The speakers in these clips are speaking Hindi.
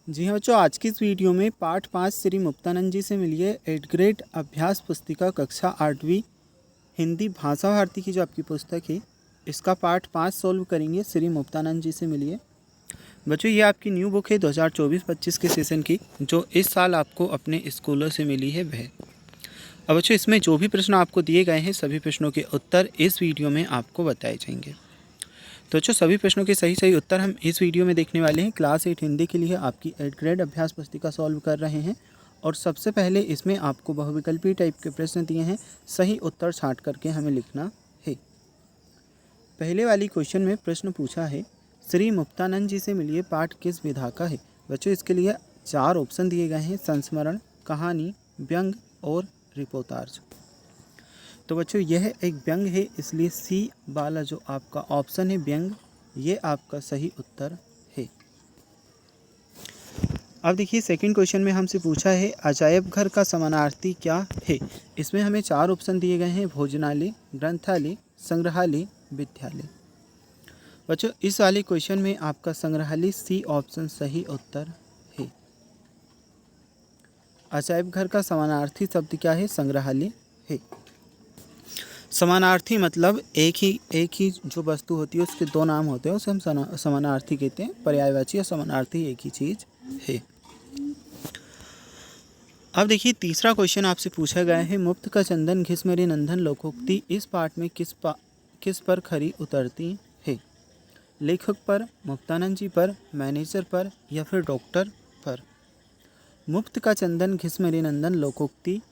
जी हाँ बच्चों, आज की इस वीडियो में पाठ 5 श्री मुक्तानंद जी से मिली है 8th ग्रेड अभ्यास पुस्तिका कक्षा 8वीं हिंदी भाषा भारती की जो आपकी पुस्तक है, इसका पाठ 5 सॉल्व करेंगे। श्री मुक्तानंद जी से मिली है बच्चों। ये आपकी न्यू बुक है 2024-25 के सेशन की, जो इस साल आपको अपने स्कूलों से मिली है वह। अब बच्चों, इसमें जो भी प्रश्न आपको दिए गए हैं सभी प्रश्नों के उत्तर इस वीडियो में आपको बताए जाएंगे। तो बच्चों, सभी प्रश्नों के सही उत्तर हम इस वीडियो में देखने वाले हैं। क्लास 8 हिंदी के लिए आपकी 8th ग्रेड अभ्यास पुस्तिका सॉल्व कर रहे हैं और सबसे पहले इसमें आपको बहुविकल्पी टाइप के प्रश्न दिए हैं, सही उत्तर छांट करके हमें लिखना है। पहले वाली क्वेश्चन में प्रश्न पूछा है, श्री मुक्तानंद जी से मिलिए पाठ किस विधा का है। बच्चों, इसके लिए 4 ऑप्शन दिए गए हैं, संस्मरण, कहानी, व्यंग और रिपोर्टाज। तो बच्चों, यह एक व्यंग है, इसलिए सी वाला जो आपका ऑप्शन है व्यंग, ये आपका सही उत्तर है। अब देखिए, सेकंड क्वेश्चन में हमसे पूछा है अजायब घर का समानार्थी क्या है। इसमें हमें 4 ऑप्शन दिए गए हैं, भोजनालय, ग्रंथालय, संग्रहालय, विद्यालय। बच्चों, इस वाले क्वेश्चन में आपका संग्रहालय सी ऑप्शन सही उत्तर है। अजायब घर का समानार्थी शब्द क्या है, संग्रहालय है। समानार्थी मतलब एक ही जो वस्तु होती है उसके 2 नाम होते हैं, उसे हम समानार्थी कहते हैं। पर्यायवाची और समानार्थी एक ही चीज है। अब देखिए, तीसरा क्वेश्चन आपसे पूछा गया है, मुफ्त का चंदन घिस मेरे नंदन लोकोक्ति इस पाठ में किस पर खरी उतरती है। लेखक पर, मुक्तानंद जी पर, मैनेजर पर या फिर डॉक्टर पर। मुफ्त का चंदन घिस मेरे नंदन लोकोक्ति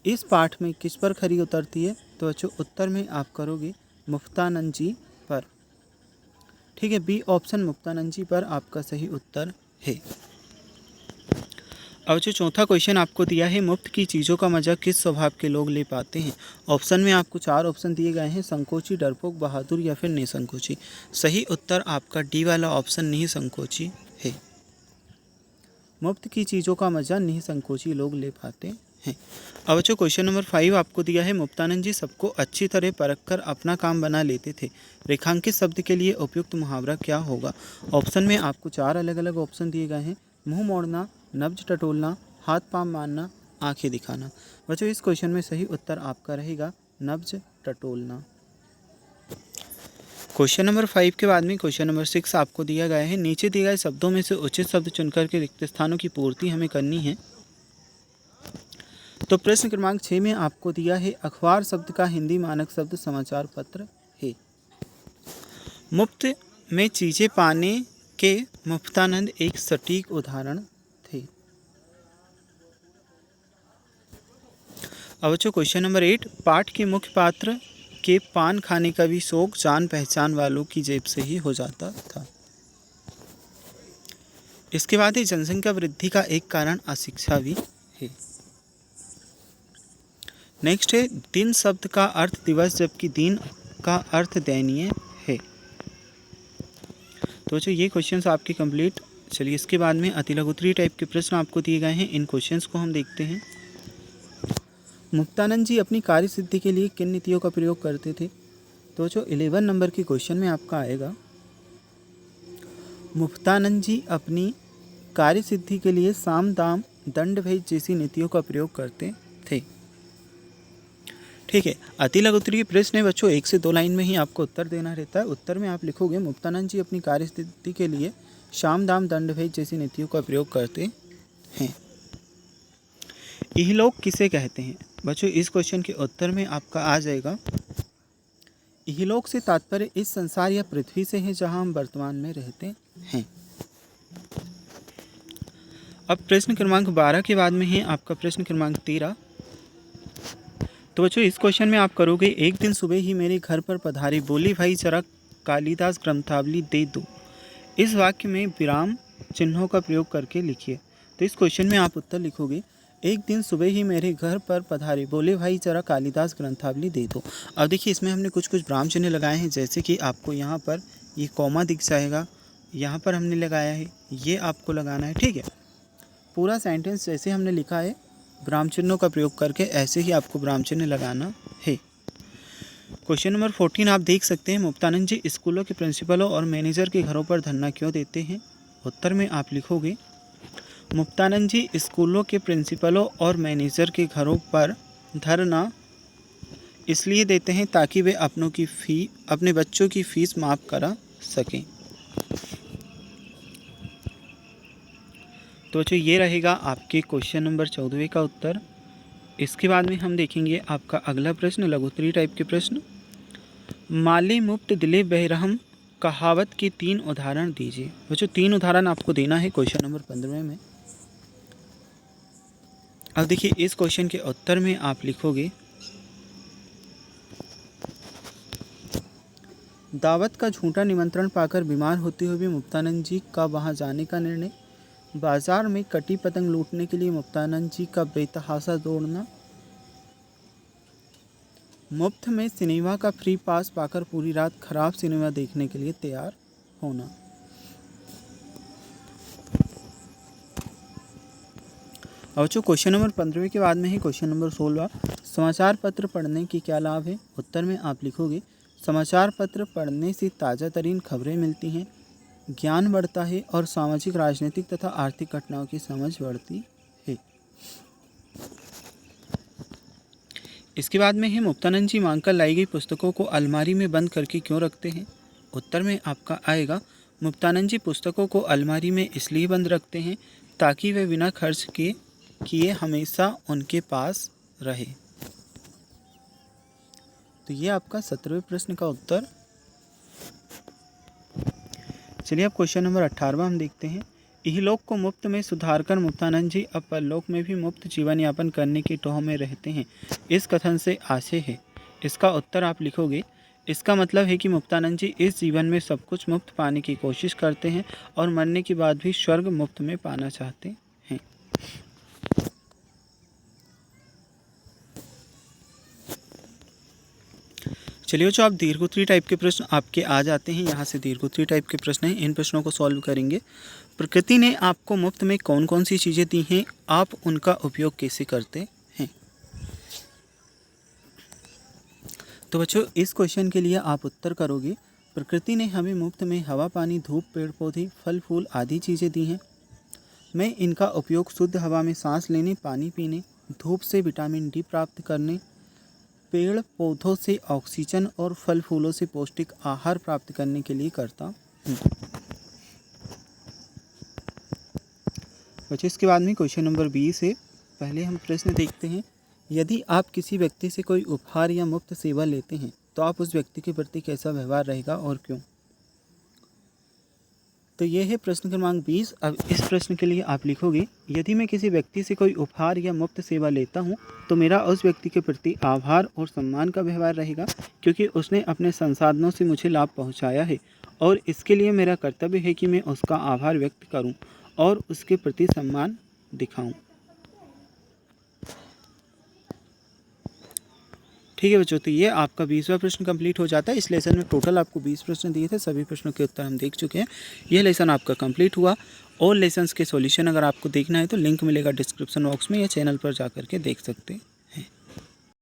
इस पाठ में किस पर खरी उतरती है। तो बच्चों, उत्तर में आप करोगे मुक्तानंद जी पर। ठीक है, बी ऑप्शन मुक्तानंद जी पर आपका सही उत्तर है। अब जो चौथा क्वेश्चन आपको दिया है, मुफ्त की चीज़ों का मजा किस स्वभाव के लोग ले पाते हैं। ऑप्शन में आपको 4 ऑप्शन दिए गए हैं, संकोची, डरपोक, बहादुर या फिर निसंकोची। सही उत्तर आपका डी वाला ऑप्शन निसंकोची है। मुफ्त की चीज़ों का मजा निसंकोची लोग ले पाते हैं। अब बच्चों, क्वेश्चन नंबर 5 आपको दिया है, मुक्तानंद जी सबको अच्छी तरह परखकर अपना काम बना लेते थे। रेखांकित शब्द के लिए उपयुक्त मुहावरा क्या होगा। ऑप्शन में आपको 4 अलग अलग ऑप्शन दिए गए हैं, मुंह मोड़ना, नब्ज टटोलना, हाथ पांव मारना, आंखें दिखाना। बच्चों, इस क्वेश्चन में सही उत्तर आपका रहेगा नब्ज टटोलना। क्वेश्चन नंबर 5 के बाद में क्वेश्चन नंबर 6 आपको दिया गया है, नीचे दिए गए शब्दों में से उचित शब्द चुनकर के रिक्त स्थानों की पूर्ति हमें करनी है। तो प्रश्न क्रमांक 6 में आपको दिया है, अखबार शब्द का हिंदी मानक शब्द समाचार पत्र है। मुफ्त में चीज़ें पाने के मुफ्तानंद एक सटीक उदाहरण थे। अब बच्चों, क्वेश्चन नंबर 8, पाठ के मुख्य पात्र के पान खाने का भी शौक जान पहचान वालों की जेब से ही हो जाता था। इसके बाद ही जनसंख्या वृद्धि का एक कारण अशिक्षा भी है। नेक्स्ट है, दिन शब्द का अर्थ दिवस जबकि दिन का अर्थ दैनीय है। तो बच्चों, ये क्वेश्चंस आपके कंप्लीट। चलिए, इसके बाद में अतिलघुत्तरीय टाइप के प्रश्न आपको दिए गए हैं, इन क्वेश्चंस को हम देखते हैं। मुक्तानंद जी अपनी कार्य सिद्धि के लिए किन नीतियों का प्रयोग करते थे। तो जो 11 नंबर की क्वेश्चन में आपका आएगा, मुक्तानंद जी अपनी कार्य सिद्धि के लिए साम दाम दंड भेद जैसी नीतियों का प्रयोग करते थे। ठीक है, अतिलघुत्तरीय प्रश्न है बच्चों, 1 से 2 लाइन में ही आपको उत्तर देना रहता है। उत्तर में आप लिखोगे, मुक्तानंद जी अपनी कार्य सिद्धि के लिए साम दाम दंड भेद जैसी नीतियों का प्रयोग करते हैं। इहलोक किसे कहते हैं। बच्चों, इस क्वेश्चन के उत्तर में आपका आ जाएगा, इहलोक से तात्पर्य इस संसार या पृथ्वी से है जहां हम वर्तमान में रहते हैं। अब प्रश्न क्रमांक 12 के बाद में है आपका प्रश्न क्रमांक 13। तो बच्चों, इस क्वेश्चन में आप करोगे, एक दिन सुबह ही मेरे घर पर पधारे, बोली भाई जरा कालिदास ग्रंथावली दे दो। इस वाक्य में विराम चिन्हों का प्रयोग करके लिखिए। तो इस क्वेश्चन में आप उत्तर लिखोगे, एक दिन सुबह ही मेरे घर पर पधारे, बोले भाई जरा कालिदास ग्रंथावली दे दो। अब देखिए, इसमें हमने कुछ विराम चिन्ह लगाए हैं, जैसे कि आपको यहाँ पर ये कॉमा दिख जाएगा, यहाँ पर हमने लगाया है, ये आपको लगाना है। ठीक है, पूरा सेंटेंस जैसे हमने लिखा है विराम चिन्हों का प्रयोग करके, ऐसे ही आपको विराम चिन्ह लगाना है। क्वेश्चन नंबर 14 आप देख सकते हैं, मुक्तानंद जी स्कूलों के प्रिंसिपलों और मैनेजर के घरों पर धरना क्यों देते हैं। उत्तर में आप लिखोगे, मुक्तानंद जी स्कूलों के प्रिंसिपलों और मैनेजर के घरों पर धरना इसलिए देते हैं ताकि वे अपने बच्चों की फीस माफ़ करा सकें। तो बच्चों ये रहेगा आपके क्वेश्चन नंबर 14 का उत्तर। इसके बाद में हम देखेंगे आपका अगला प्रश्न, लघुत्तरीय टाइप के प्रश्न। माले मुफ्त दिले बेरहम कहावत के 3 उदाहरण दीजिए। बच्चों 3 उदाहरण आपको देना है क्वेश्चन नंबर 15 में। अब देखिए इस क्वेश्चन के उत्तर में आप लिखोगे, दावत का झूठा निमंत्रण पाकर बीमार होते हुए मुक्तानंद जी का वहां जाने का निर्णय, बाजार में कटी पतंग लूटने के लिए मुक्तानंद जी का बेतहासा दौड़ना, मुफ्त में सिनेमा का फ्री पास पाकर पूरी रात खराब सिनेमा देखने के लिए तैयार होना। और जो क्वेश्चन नंबर 15 के बाद में है क्वेश्चन नंबर 16, समाचार पत्र पढ़ने के क्या लाभ है। उत्तर में आप लिखोगे, समाचार पत्र पढ़ने से ताज़ा तरीन खबरें मिलती हैं, ज्ञान बढ़ता है और सामाजिक, राजनीतिक तथा आर्थिक घटनाओं की समझ बढ़ती है। इसके बाद में है मुक्तानंद जी मांगकर लाई गई पुस्तकों को अलमारी में बंद करके क्यों रखते हैं। उत्तर में आपका आएगा, मुक्तानंद जी पुस्तकों को अलमारी में इसलिए बंद रखते हैं ताकि वे बिना खर्च किए हमेशा उनके पास रहे। तो ये आपका 17वें प्रश्न का उत्तर। चलिए अब क्वेश्चन नंबर 18 हम देखते हैं। इहलोक को मुफ्त में सुधारकर मुक्तानंद जी अब परलोक में भी मुफ्त जीवन यापन करने की टोह में रहते हैं, इस कथन से आशय है। इसका उत्तर आप लिखोगे, इसका मतलब है कि मुक्तानंद जी इस जीवन में सब कुछ मुफ्त पाने की कोशिश करते हैं और मरने के बाद भी स्वर्ग मुफ्त में पाना चाहते हैं। चलिए जो आप दीर्घोत्तरीय टाइप के प्रश्न आपके आ जाते हैं, यहाँ से दीर्घोत्तरीय टाइप के प्रश्न हैं, इन प्रश्नों को सॉल्व करेंगे। प्रकृति ने आपको मुफ्त में कौन कौन सी चीज़ें दी हैं, आप उनका उपयोग कैसे करते हैं। तो बच्चों इस क्वेश्चन के लिए आप उत्तर करोगे, प्रकृति ने हमें मुफ्त में हवा, पानी, धूप, पेड़ पौधे, फल फूल आदि चीज़ें दी हैं। मैं इनका उपयोग शुद्ध हवा में सांस लेने, पानी पीने, धूप से विटामिन डी प्राप्त करने, पेड़ पौधों से ऑक्सीजन और फल फूलों से पौष्टिक आहार प्राप्त करने के लिए करता हूँ। बच्चों इसके बाद में क्वेश्चन नंबर 20 है। पहले हम प्रश्न देखते हैं, यदि आप किसी व्यक्ति से कोई उपहार या मुफ्त सेवा लेते हैं तो आप उस व्यक्ति के प्रति कैसा व्यवहार रहेगा और क्यों। तो यह है प्रश्न क्रमांक 20। अब इस प्रश्न के लिए आप लिखोगे, यदि मैं किसी व्यक्ति से कोई उपहार या मुफ्त सेवा लेता हूं तो मेरा उस व्यक्ति के प्रति आभार और सम्मान का व्यवहार रहेगा, क्योंकि उसने अपने संसाधनों से मुझे लाभ पहुंचाया है और इसके लिए मेरा कर्तव्य है कि मैं उसका आभार व्यक्त करूं और उसके प्रति सम्मान दिखाऊं। ठीक है बच्चों, तो ये आपका 20वां प्रश्न कंप्लीट हो जाता है। इस लेसन में टोटल आपको 20 प्रश्न दिए थे, सभी प्रश्नों के उत्तर हम देख चुके हैं। यह लेसन आपका कंप्लीट हुआ। और लेसन्स के सॉल्यूशन अगर आपको देखना है तो लिंक मिलेगा डिस्क्रिप्शन बॉक्स में, या चैनल पर जा करके देख सकते हैं।